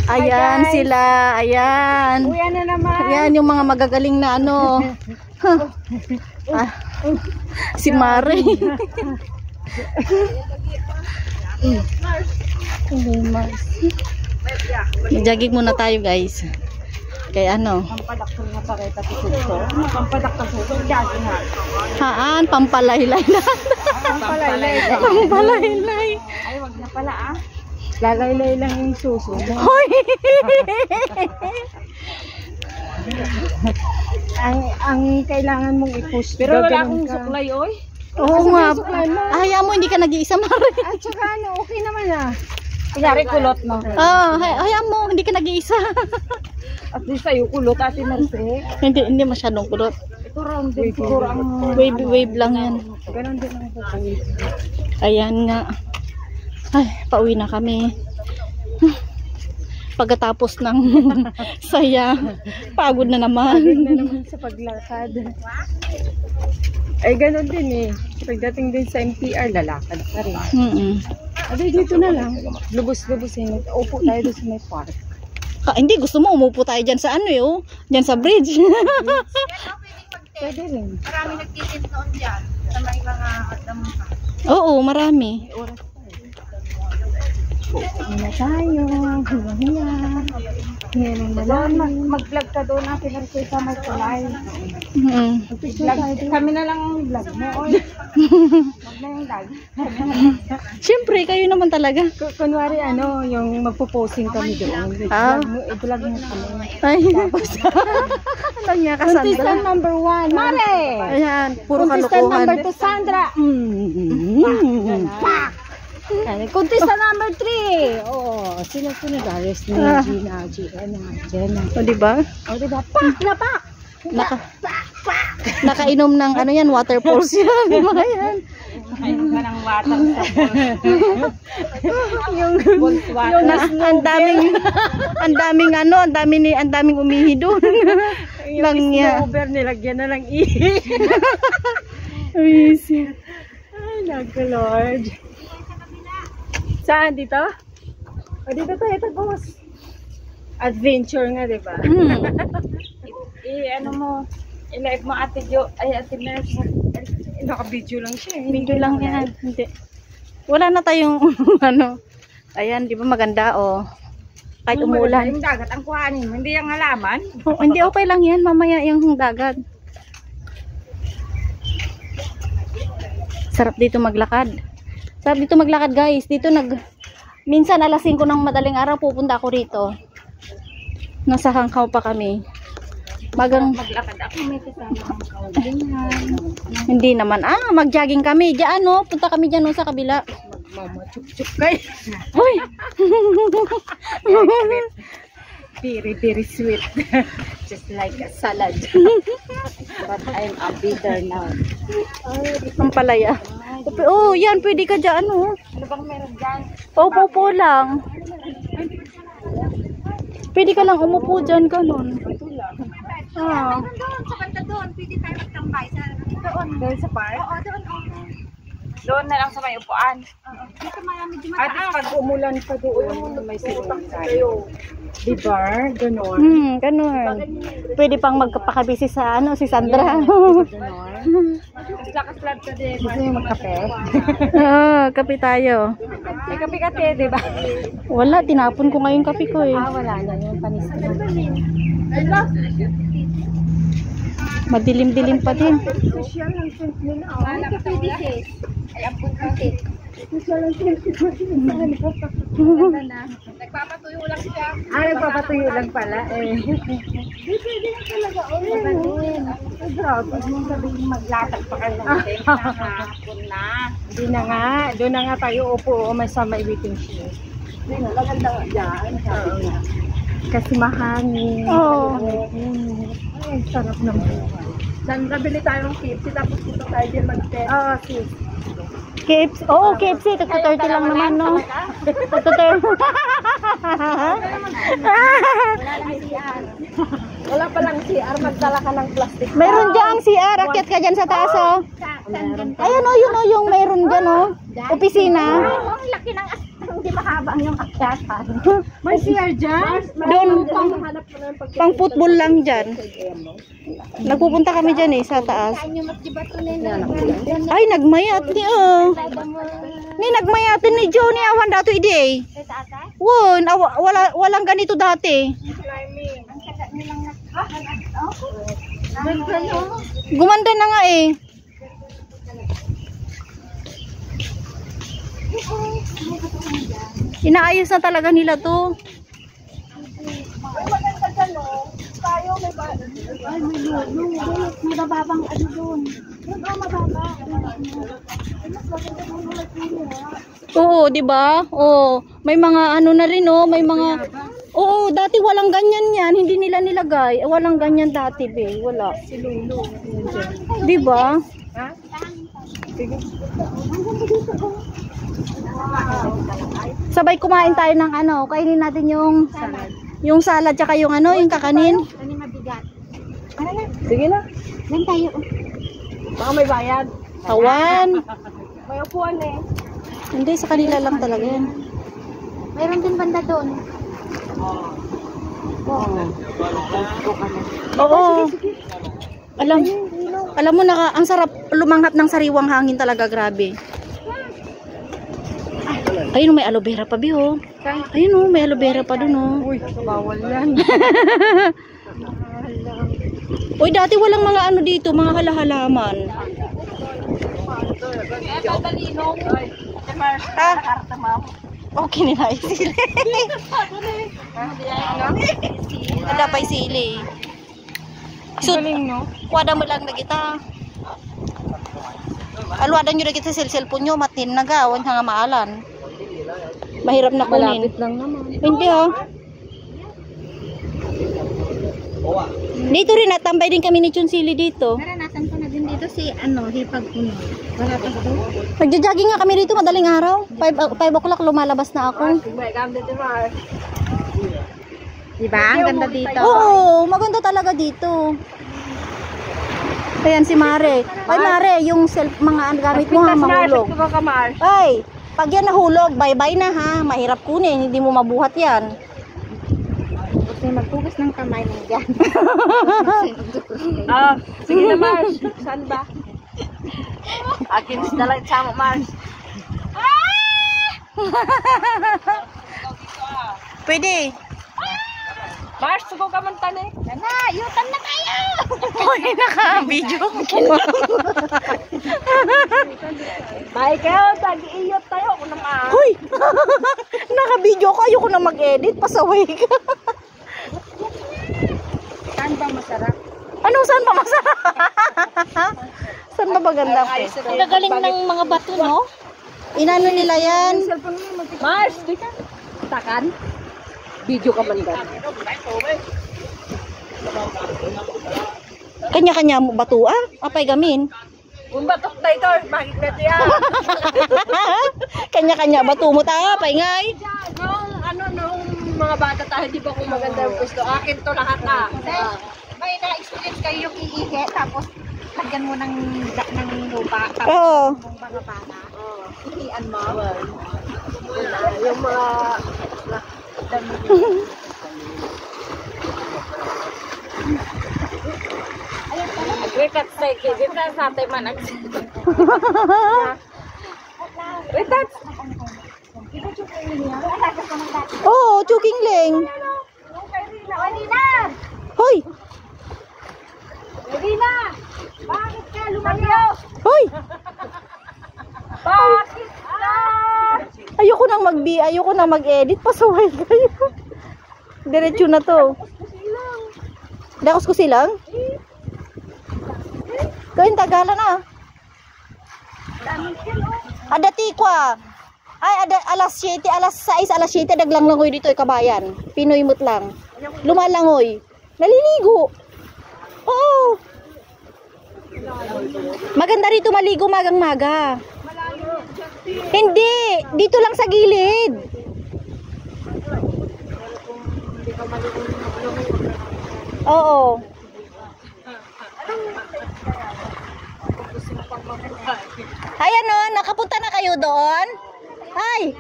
Ayan sila, ayan. Uyan na naman. Ayan yung mga magagaling na ano. Si Mare. Jogging muna tayo guys. Kaya ano? Pampadaktal nga pa kita tututo. Pampadaktal tututo. Jogging nga. Haan, pampalaylay na. Pampalaylay. Ay, wag na pala ah. Lalaylay lang yung suso mo. Hoy! ang kailangan mong i-push. Pero wala akong suklay, oy. Oo nga. Ayaw mo, hindi ka nag-iisa, Mare. At saka ano, okay naman ah. Kunyari kulot mo. Ayaw mo, hindi ka nag-iisa. At least sa'yo kulot, Ate Marce. Hindi masyadong kulot. Ito round din siguro ang... Wave lang yan. Ganon din ang kukulit. Ayan nga. Ay, pauwi na kami. Pagkatapos ng saya, pagod na naman. Pagod na naman sa paglakad. Ay, ganon din eh. Pagdating din sa MTR, lalakad pa rin. Adi, dito na lang. Lubos-lubosin. Upo tayo doon sa may park. Hindi, gusto mo umupo tayo dyan sa ano yun? Dyan sa bridge. Pwede rin. Marami nagtitin noon dyan. Sa may mga dampa. Oo, marami. Hina tayo. Hina. Hina na mag-vlog ka doon natin Marce sa may kulay. Kami na lang ang vlog mo. Wag na yung vlog. Siyempre, kayo naman talaga. Kunwari ano, yung magpo-posing kami doon. I-vlog mo kami. Ay, alam niya, Cassandra. Contestant number 1, Mare! Ayan, puro Contestant kalokohan. number 2, Sandra. Contestant number 3. Oh, sino Darius na Gina. O, diba? Oh, diba? Pak na pak. Nakainom ng ano yan, water pulse yan. Mga yan. Ayun ka ng water yung ang daming umihi doon. Lang niya. Over nilagyan na lang Amazing. Ay, naku Lord. Saan dito? O dito tayo, ito boss. Adventure nga, diba? Ano mo, i-live mo Ate Jo, ay Ate Nurse. Naka-video lang siya. Video lang yan. Hindi. Wala na tayong ano. Ayan, di ba maganda oh. Kahit umulan. Yung dagat ang kuhanin mo, hindi yung halaman. Oh, hindi okay lang yan, mamaya yung dagat. Sarap dito maglakad. Sarap dito maglakad guys. Dito minsan alas 5 ng madaling araw pupunta ako rito. Nasa Hangkaw pa kami. Maglakad ako, may kasama ang kawalingan. Hindi naman. Mag-jogging kami. Diyan punta kami diyan sa kabila. Magmamachuk-chuk kayo. Hoy. Very sweet. Just like a salad. But I'm a bitter now. Ang palaya. Oh, yan pwede ka diyan Ano bang meron dyan? Paupo lang. Pwede ka lang umupo diyan ganun. Doon, sa banda doon. Pwede tayo magtambay. Doon sa park? Oo, doon. Doon na lang sa may upuan. Dito marami di At mataas. pag umulan pa doon, may silong tayo. Diba? Ganon. Ganun. Pwede pang magpakabisi sa si Sandra. Lakas-lab ka din. Gusto nyo magkape? Kape tayo. May kape-kape, diba? Wala, tinapon ko ngayon kape ko eh. Wala na. Yung panis na. Madilim-dilim pa din. Social ang sense nila. Wala ka pwede sis. Ay, ampun kasi. Social ang sense nila. Nagpapatuyo lang siya. Nagpapatuyo lang pala eh. Di pwede na talaga. Grabe. Huwag mong sabihin maglatag pa kayo ng hapon na. Hindi na nga. Doon na nga tayo upo. May sa may waiting shed. Hindi na. Maganda nga dyan. Kasi mahangin. Ay, sarap ng buhay. Saan nabili tayong KFC tapos dito tayo din mag-test. Sis. KFC. KFC. Tagto 30 lang naman, no? Tagto 30. Wala pa lang CR. Magdala ka ng plastic. Mayroon dyan CR. Akyat ka dyan sa taas, oh. Ayan, yung mayroon dyan, oh. Opisina. Ang laki ng hindi mahaba. ang yung akyatan. May CR dyan? Doon, pang football lang dyan. Nagpupunta kami dyan sa taas. Saan yung matjibato nila? Ay, nagmayat ni Ni nagmayatin ni Johnny awan dato ide. Won, walang ganito dati. Gumanda na nga eh. Inaayos na talaga nila to. Ay, may lulong. May mababang ano doon. Mababa. Oo, 'di ba? Oo, may mga ano na rin may mga oo, dati walang ganyan 'yan, hindi nila nilagay. Walang ganyan dati, be. Wala. Si Lulu. 'Di ba? Ha? Sige. Sabay kumain tayo ng kainin natin yung salad tsaka yung yung kakanin. Ano mabigat? Sige na. Yan tayo. Baka may bayad. Tawan. May upuan eh. Hindi, sa kanila lang talaga yan. Mayroon din banda doon. Oo. Alam mo ang sarap lumanghap ng sariwang hangin talaga, grabe. Ayun, may aloe vera pa, biho. Ayun, may aloe vera pa dun, Uy, bawal yan. Uy, dati walang mga dito, mga halahalaman. Okay nila isili. Ada pa isili. So, kuwada mo lang na kita. Alwadan nyo na kita sa cellphone nyo, matin na gawan nga maalan. Mahirap na kunin. Malapit lang naman. Hindi Dito rin natambay din kami ni Chunsili dito. Naranasan ko na din dito si hipag puno. Wala pa doon. Nagja-jogging nga kami dito madaling araw. 5 o'clock lumalabas na ako. Diba? Ang ganda dito. Oo, maganda talaga dito. Ayan si Mare. Ay Mare, yung mga gamit mo mahulog. Ay, pag yan nahulog, bye-bye na ha. Mahirap kunin, hindi mo mabuhat yan. Kasi magpugas ng kamay mo dyan. Sige na, Mars. Saan ba? Akin na lang sama, Mars. Pwede. Mars, suko ka man tan eh. Nana, yutan na tayo! Uy, naka-video. Michael, tag-iyot tayo kung naman. Uy, naka-video ko. Ayoko na mag-edit. Pasaway ka. Saan ba masarap? Ano, saan ba masarap? Saan ba maganda? Ang gagaling ng mga bato, no? Inano nila yan? Mars, di ka? Takan? Video ka man ba? Kanya-kanya mo bato, apay gamin. Kung batok tayo ito, bakit na siya? Kanya-kanya bato mo ta, apay ngay. Nung mga bata tayo, di ba kung maganda yung gusto? Akin to lahat na. May na-experience kayo yung iihi, tapos lagyan mo ng lupa, tapos Oo. kung mga bata, ihian mo. Yung mga... Wait, that's like it. Dito sa atin man Wait, that's... Oo, chuking ling. Hoy! Rina! Bakit ka lumayo? Hoy! Bakit ka? Ayoko nang mag-edit, pasaway kayo. Diretso na to. Dakos ko silang? Gawin Tagalan Ada tikwa. Ay, ada alas 7, alas 6, alas 7, daglang-langoy dito kabayan. Pinoy mut lang. Lumalangoy. Naliligo. Oo. Maganda rito maligo magang-maga. Hindi, dito lang sa gilid. Oo. Ayan nakapunta na kayo doon? Ay,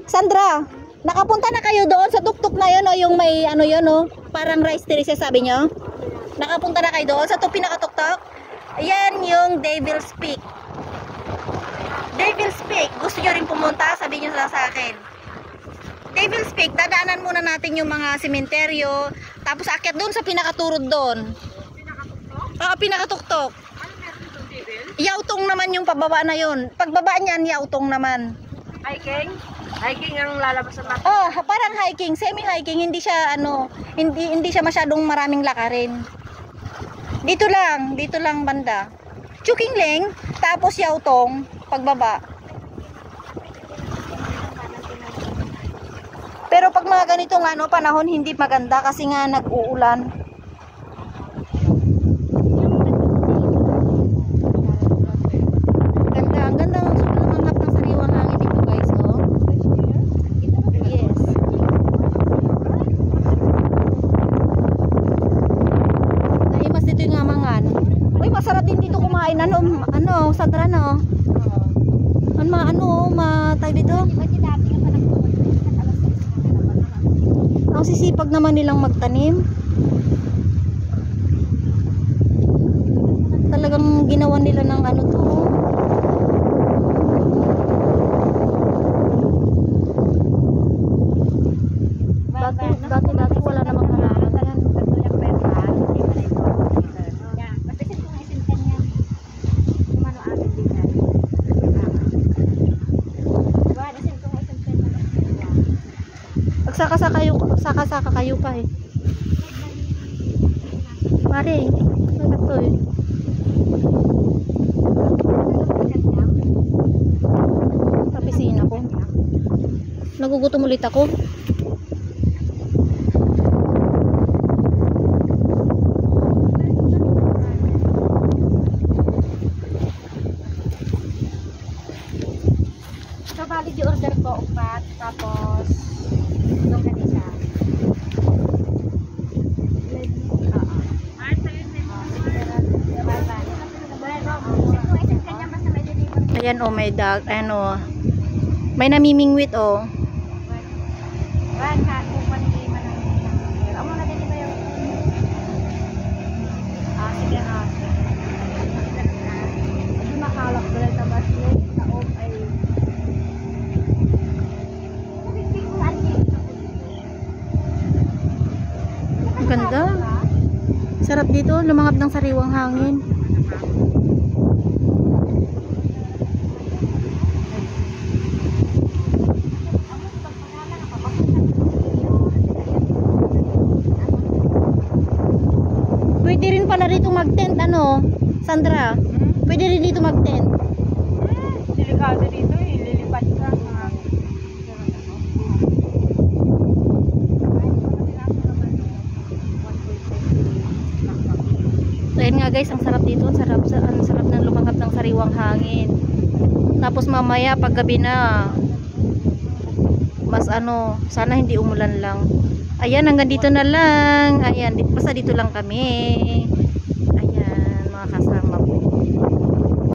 Sandra, Nakapunta na kayo doon sa tuktok na yun, o yung may ano yun, o parang rice terrace sabi nyo? Nakapunta na kayo doon sa pinakatuktok? Ayan yung Devil's Peak. Devil's Peak, gusto nyo rin pumunta? Sabi nyo sa akin. Devil's Peak, dadaanan muna natin yung mga sementeryo, tapos akyat doon sa pinakaturod doon. Pinakatuktok? Yautong naman yung pababa na yun. Pagbaba niyan, yautong naman. Hiking? Hiking ang lalabasan natin. Oh, parang hiking, semi-hiking, hindi siya ano, hindi siya masyadong maraming lakarin. Dito lang banda. Chukingling, tapos yautong pagbaba. Pero pag mga ganitong ano panahon hindi maganda kasi nga nag-uulan. Ang gandang lumanghap ng sariwang hangin dito guys, oh. Yes. Naimas dito yung amangan. Uy, masarap din dito kumain. Ano, Sandra, no? Matay dito. Ang sisipag naman nilang magtanim. Talagang ginawa nila ng ano to. Dati wala namang halaman yan. Saka kayo pa eh. Mari, ano to eh? Tapisin ako. Nagugutom ulit ako. So, bali di order ko upat, tapos longganisa. Ayan oh, may dog, ano, may namimingwit oh. Sige na. Hindi makalap dahil tabas mo, taob ay Ang ganda. Sarap dito, lumangap ng sariwang hangin. Pwede rin pala dito mag-tent, ano, Sandra? Pwede rin dito mag-tent. Delikado dito eh. Lilipat ka. So, ayun nga guys, ang sarap dito. Ang sarap ng lumangap ng sariwang hangin. Tapos mamaya, paggabi na, mas ano, sana hindi umulan lang. Ayan, hanggang dito na lang. Ayan, basta dito lang kami.